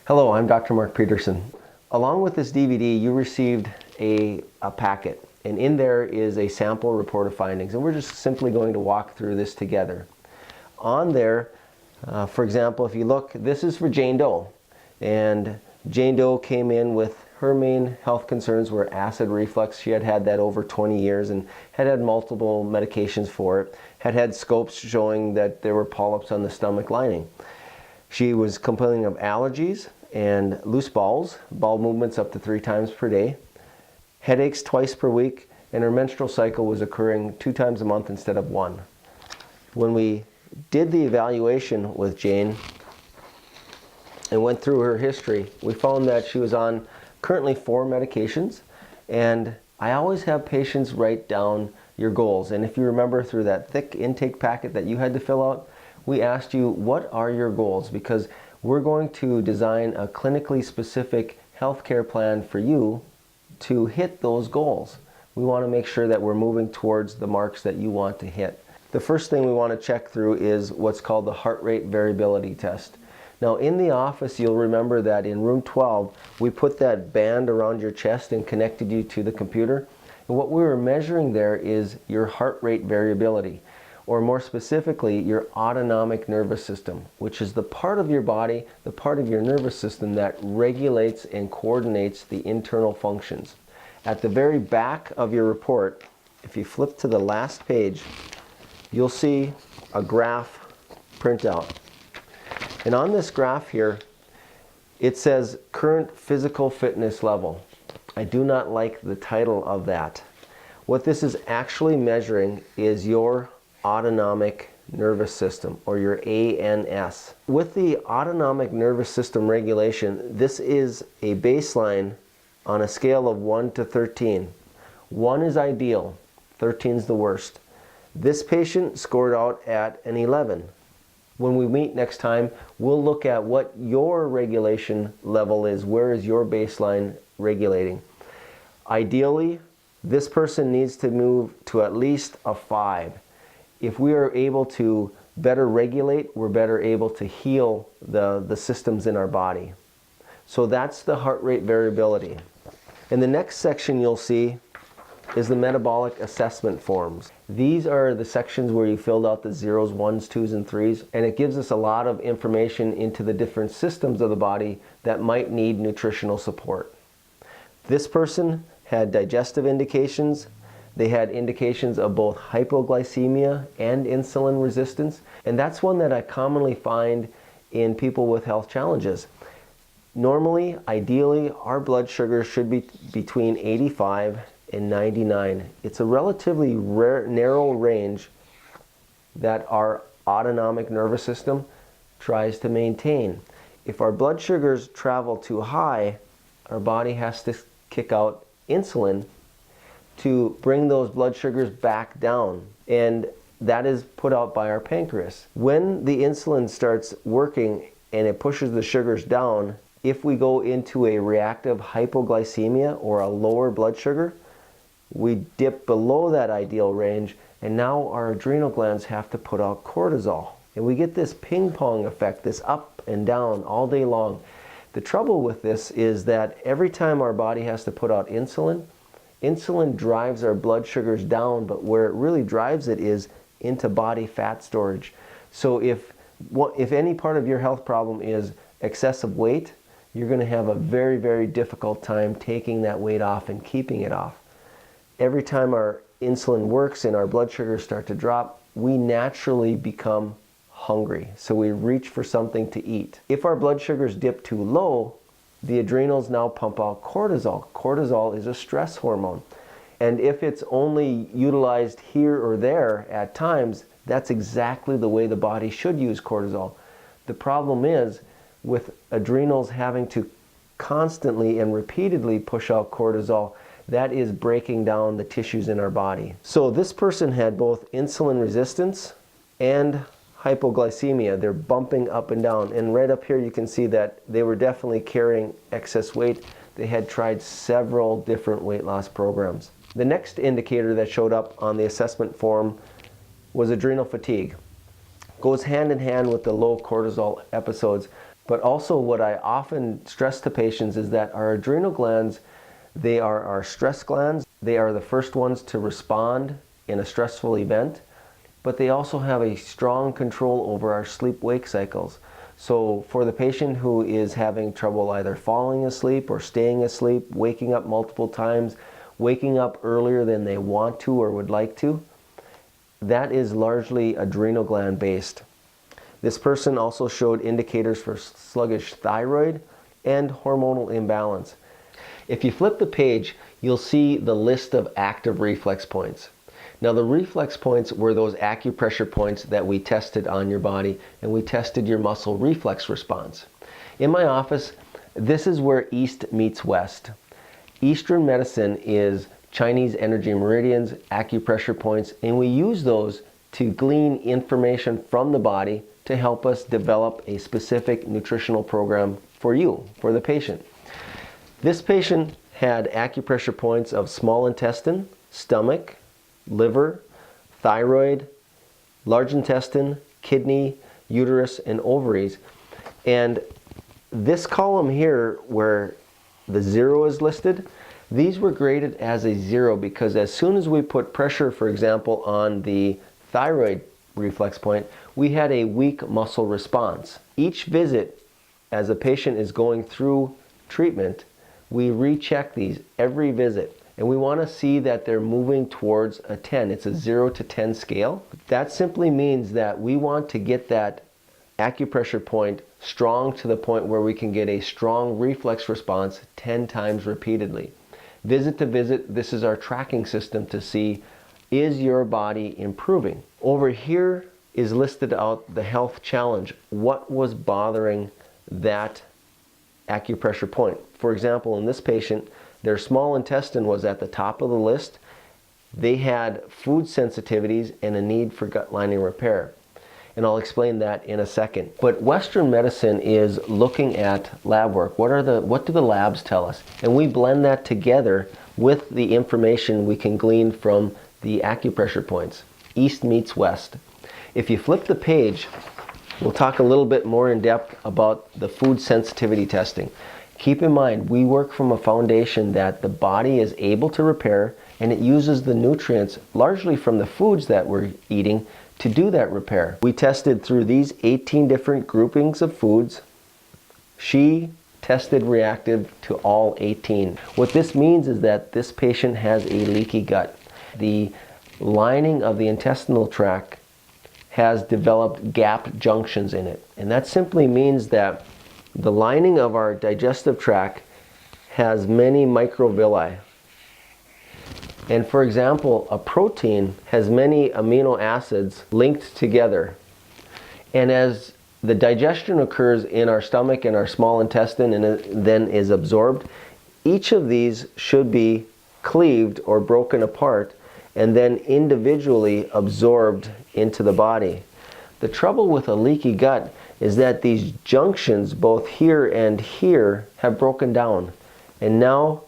Hello, I'm Dr. Mark Peterson. Along with this DVD, you received a packet, and in there is a sample report of findings, and we're just simply going to walk through this together. On there, for example, if you look, this is for Jane Doe, and Jane Doe came in with her main health concerns were acid reflux. She had had that over 20 years and had had multiple medications for it, had had scopes showing that there were polyps on the stomach lining. She was complaining of allergies and loose bowels, bowel movements up to 3 times per day, headaches twice per week, and her menstrual cycle was occurring 2 times a month instead of 1. When we did the evaluation with Jane and went through her history, we found that she was on currently 4 medications, and I always have patients write down your goals. And if you remember through that thick intake packet that you had to fill out, we asked you, what are your goals? Because we're going to design a clinically specific healthcare plan for you to hit those goals. We want to make sure that we're moving towards the marks that you want to hit. The first thing we want to check through is what's called the heart rate variability test. Now in the office, you'll remember that in room 12, we put that band around your chest and connected you to the computer. And what we were measuring there is your heart rate variability, or more specifically, your autonomic nervous system, which is the part of your body, the part of your nervous system that regulates and coordinates the internal functions. At the very back of your report, if you flip to the last page, you'll see a graph printout. And on this graph here, it says current physical fitness level. I do not like the title of that. What this is actually measuring is your autonomic nervous system, or your ANS. With the autonomic nervous system regulation, this is a baseline on a scale of 1 to 13. 1 is ideal, 13 is the worst. This patient scored out at an 11. When we meet next time, we'll look at what your regulation level is. Where is your baseline regulating? Ideally, this person needs to move to at least a 5. If we are able to better regulate, we're better able to heal the systems in our body. So that's the heart rate variability. In the next section you'll see is the metabolic assessment forms. These are the sections where you filled out the 0s, 1s, 2s, and 3s, and it gives us a lot of information into the different systems of the body that might need nutritional support. This person had digestive indications. They had indications of both hypoglycemia and insulin resistance, and that's one that I commonly find in people with health challenges. Normally, ideally, our blood sugar should be between 85 and 99. It's a relatively narrow range that our autonomic nervous system tries to maintain. If our blood sugars travel too high, our body has to kick out insulin to bring those blood sugars back down, and that is put out by our pancreas. When the insulin starts working and it pushes the sugars down, if we go into a reactive hypoglycemia or a lower blood sugar, we dip below that ideal range, and now our adrenal glands have to put out cortisol. And we get this ping pong effect, this up and down all day long. The trouble with this is that every time our body has to put out insulin, insulin drives our blood sugars down, but where it really drives it is into body fat storage. So if any part of your health problem is excessive weight, you're going to have a very, very difficult time taking that weight off and keeping it off. Every time our insulin works and our blood sugars start to drop, we naturally become hungry. So we reach for something to eat. If our blood sugars dip too low, the adrenals now pump out cortisol. Cortisol is a stress hormone. And if it's only utilized here or there at times, that's exactly the way the body should use cortisol. The problem is, with adrenals having to constantly and repeatedly push out cortisol, that is breaking down the tissues in our body. So this person had both insulin resistance and hypoglycemia. They're bumping up and down, and right up here you can see that they were definitely carrying excess weight. They had tried several different weight loss programs. The next indicator that showed up on the assessment form was adrenal fatigue. Goes hand in hand with the low cortisol episodes. But also what I often stress to patients is that our adrenal glands, they are our stress glands. They are the first ones to respond in a stressful event, but they also have a strong control over our sleep-wake cycles. So for the patient who is having trouble either falling asleep or staying asleep, waking up multiple times, waking up earlier than they want to or would like to, that is largely adrenal gland based. This person also showed indicators for sluggish thyroid and hormonal imbalance. If you flip the page, you'll see the list of active reflex points. Now the reflex points were those acupressure points that we tested on your body, and we tested your muscle reflex response. In my office, this is where East meets West. Eastern medicine is Chinese energy meridians, acupressure points, and we use those to glean information from the body to help us develop a specific nutritional program for you, for the patient. This patient had acupressure points of small intestine, stomach, liver, thyroid, large intestine, kidney, uterus, and ovaries. And this column here where the 0 is listed, these were graded as a 0 because as soon as we put pressure, for example, on the thyroid reflex point, we had a weak muscle response. Each visit, as a patient is going through treatment, we recheck these every visit. And we want to see that they're moving towards a 10. It's a 0 to 10 scale. That simply means that we want to get that acupressure point strong to the point where we can get a strong reflex response 10 times repeatedly. Visit to visit, this is our tracking system to see, is your body improving? Over here is listed out the health challenge. What was bothering that acupressure point? For example, in this patient, their small intestine was at the top of the list. They had food sensitivities and a need for gut lining repair. And I'll explain that in a second. But Western medicine is looking at lab work. What do the labs tell us? And we blend that together with the information we can glean from the acupressure points. East meets West. If you flip the page, we'll talk a little bit more in depth about the food sensitivity testing. Keep in mind, we work from a foundation that the body is able to repair, and it uses the nutrients largely from the foods that we're eating to do that repair. We tested through these 18 different groupings of foods. She tested reactive to all 18. What this means is that this patient has a leaky gut. The lining of the intestinal tract has developed gap junctions in it. And that simply means that the lining of our digestive tract has many microvilli. And for example, a protein has many amino acids linked together. And as the digestion occurs in our stomach and our small intestine and then is absorbed, each of these should be cleaved or broken apart and then individually absorbed into the body. The trouble with a leaky gut is that these junctions, both here and here, have broken down. And now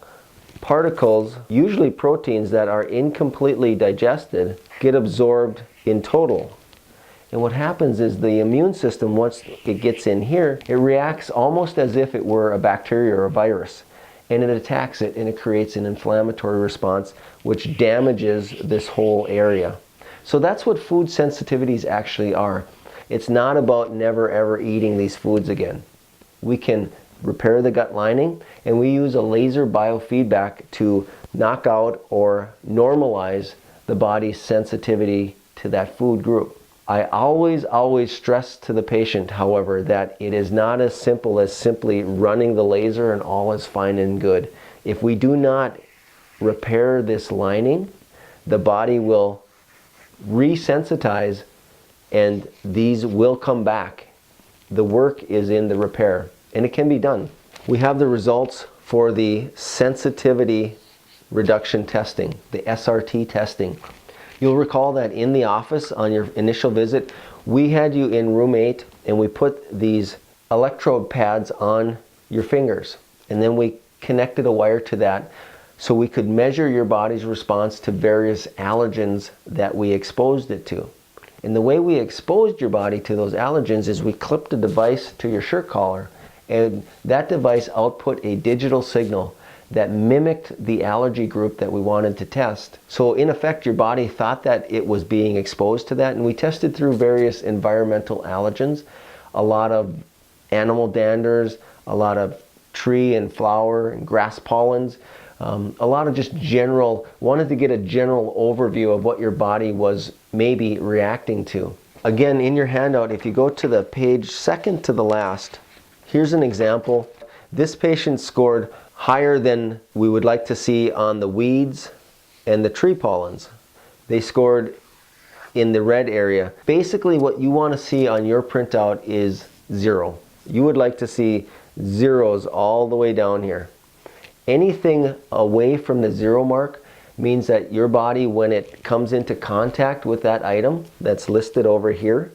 particles, usually proteins that are incompletely digested, get absorbed in total. And what happens is the immune system, once it gets in here, it reacts almost as if it were a bacteria or a virus. And it attacks it and it creates an inflammatory response which damages this whole area. So that's what food sensitivities actually are. It's not about never ever eating these foods again. We can repair the gut lining, and we use a laser biofeedback to knock out or normalize the body's sensitivity to that food group. I always stress to the patient, however, that it is not as simple as simply running the laser and all is fine and good. If we do not repair this lining, the body will resensitize and these will come back. The work is in the repair, and it can be done. We have the results for the sensitivity reduction testing, the SRT testing. You'll recall that in the office on your initial visit, we had you in room 8 and we put these electrode pads on your fingers, and then we connected a wire to that so we could measure your body's response to various allergens that we exposed it to. And the way we exposed your body to those allergens is we clipped a device to your shirt collar, and that device output a digital signal that mimicked the allergy group that we wanted to test. So in effect, your body thought that it was being exposed to that, and we tested through various environmental allergens, a lot of animal danders, a lot of tree and flower and grass pollens, a lot of just general, wanted to get a general overview of what your body was maybe reacting to. Again, in your handout, if you go to the page second to the last, here's an example. This patient scored higher than we would like to see on the weeds and the tree pollens. They scored in the red area. Basically, what you want to see on your printout is 0. You would like to see zeros all the way down here. Anything away from the 0 mark means that your body, when it comes into contact with that item that's listed over here,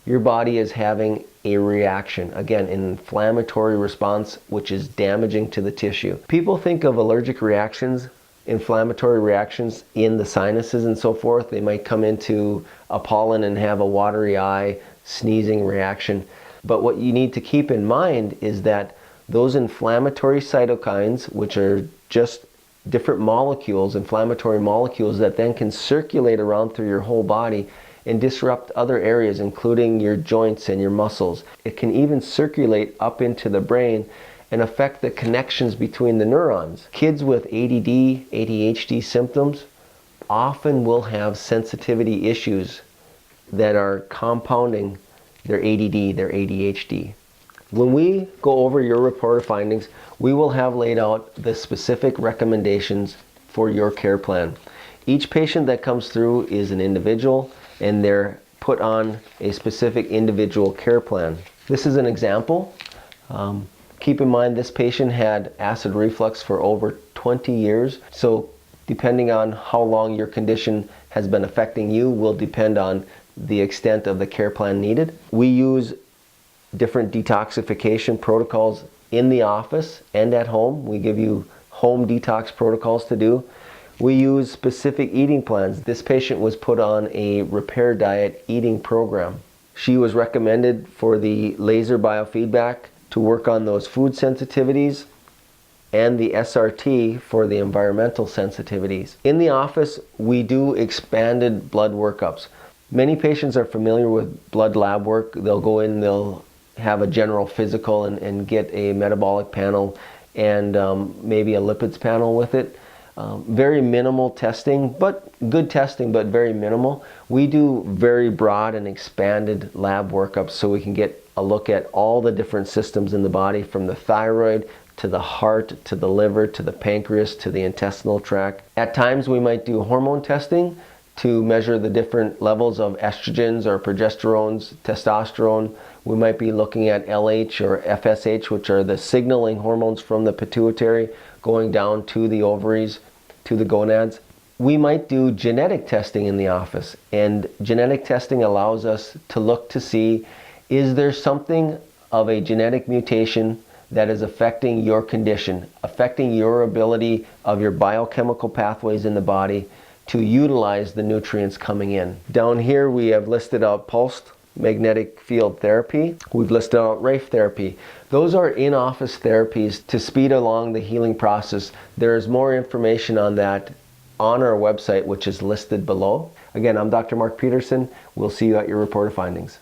your body is having a reaction. Again, an inflammatory response, which is damaging to the tissue. People think of allergic reactions, inflammatory reactions in the sinuses and so forth. They might come into a pollen and have a watery eye, sneezing reaction. But what you need to keep in mind is that those inflammatory cytokines, which are just different molecules, inflammatory molecules that then can circulate around through your whole body and disrupt other areas, including your joints and your muscles. It can even circulate up into the brain and affect the connections between the neurons. Kids with ADD, ADHD symptoms often will have sensitivity issues that are compounding their ADD, their ADHD. When we go over your report of findings, we will have laid out the specific recommendations for your care plan. Each patient that comes through is an individual, and they're put on a specific individual care plan. This is an example. Keep in mind this patient had acid reflux for over 20 years, so depending on how long your condition has been affecting you will depend on the extent of the care plan needed. We use different detoxification protocols in the office and at home. We give you home detox protocols to do. We use specific eating plans. This patient was put on a repair diet eating program. She was recommended for the laser biofeedback to work on those food sensitivities and the SRT for the environmental sensitivities. In the office, we do expanded blood workups. Many patients are familiar with blood lab work. They'll go in, they'll have a general physical and get a metabolic panel and maybe a lipids panel with it. Very minimal testing, but good testing, but very minimal. We do very broad and expanded lab workups so we can get a look at all the different systems in the body, from the thyroid to the heart to the liver to the pancreas to the intestinal tract. At times we might do hormone testing to measure the different levels of estrogens or progesterones, testosterone. We might be looking at LH or FSH, which are the signaling hormones from the pituitary going down to the ovaries, to the gonads. We might do genetic testing in the office, and genetic testing allows us to look to see, is there something of a genetic mutation that is affecting your condition, affecting your ability of your biochemical pathways in the body to utilize the nutrients coming in. Down here we have listed out pulsed magnetic field therapy. We've listed out RAFE therapy. Those are in-office therapies to speed along the healing process. There is more information on that on our website, which is listed below. Again, I'm Dr. Mark Peterson. We'll see you at your report of findings.